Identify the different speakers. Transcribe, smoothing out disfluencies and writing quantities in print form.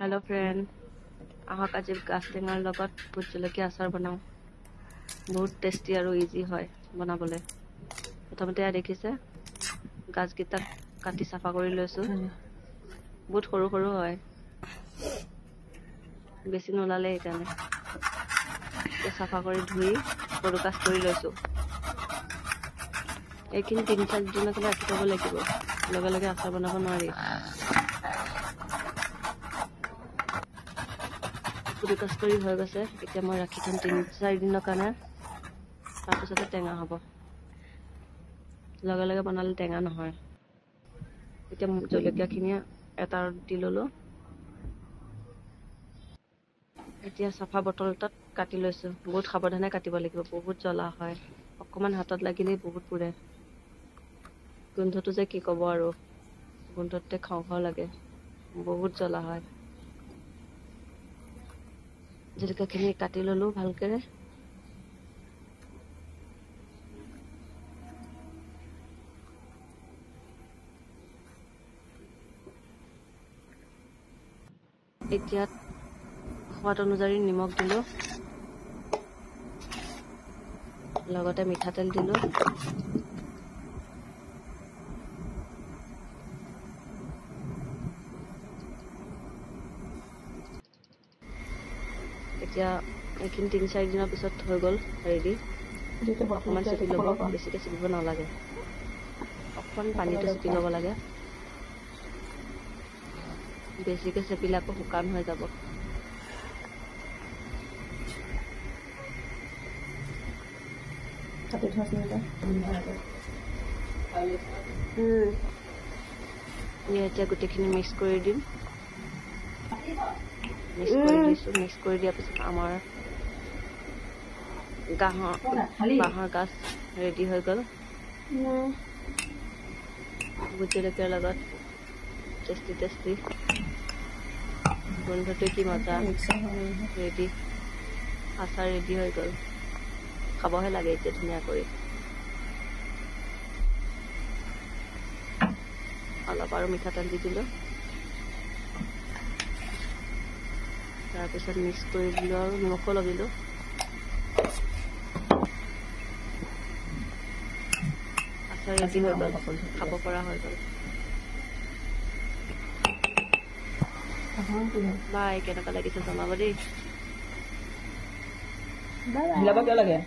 Speaker 1: hello friend आहक आज गाज टेঙাৰ লগত ভোট জলকীয়া আচাৰ বনাও बहुत टेस्टी और इजी है बनाबले प्रथमते देखिसे गाजकेइटा काटि साफा कर लैसो बहुत सरू सरू है बेसि नोलाले সেইকাৰণে साफा कर धुई सरू काज कर लैसो এইখিনি 3-4 দিনলৈকে ৰাখি থব লাগিব লগে লগে আচাৰ বনাব নোৱাৰি কাজ কৰি হৈ গৈছে এতিয়া মই ৰাখি থম 3-4 দিনৰ কাৰণে তাৰপিছতে টেঙা হ'ব লগে লগে বনালে টেঙা নহয় এতিয়া জলকীয়াখিনি এটা দি ললো এতিয়া সাফা বটলটাত কাটি লৈছো বহুত সাৱধানে কাটিব লাগিব বহুত জ্বলা হয় অকমান হাতত লাগিলে বহুত পুৰে গোন্ধটো যে কি ক'ব আৰু গোন্ধতে খাও খাও লাগে বহুত জ্বলা হয় জলকীয়াখিনি কাটি ললো ভালকে এতিয়া সোৱাদ অনুযায়ী নিমখ দিলো লগতে মিঠাতেল দিলো এতিয়া এইখিনি 3-4 দিনৰ পিছত হৈ গ'ল ৰেডি অকণমান চেপি ল'ব বেছিকৈ চেপিব নালাগে অকণমান পানীটো চেপি ল'ব লাগে বেছিকৈ চেপিলে আকৌ শুকান হৈ যাব এতিয়া গোটেইখিনি মিক্স কৰি দিম মিক্স কৰি দিয়াৰ পিছত আমাৰ বাঁহৰ গাজ ৰেডি হৈ গ'ল ভোট জলকীয়াৰ লগত টেষ্টি গোন্ধটো কি মজা ৰেডি আচাৰ ৰেডি হৈ গ'ল খাবহে লাগে এতিয়া ধুনীয়া কৰি অলপ আৰু মিঠাতেল দি দিলোঁ তাৰপিছত মিক্স কৰি দিলোঁ আৰু নিমখো লগালোঁ আচাৰ ৰেডি হৈ গ'ল খাব পৰা হৈ গ'ল বাই কেনেকুৱা লাগিছে জনাব দেই
Speaker 2: মিলাব কিয় লাগে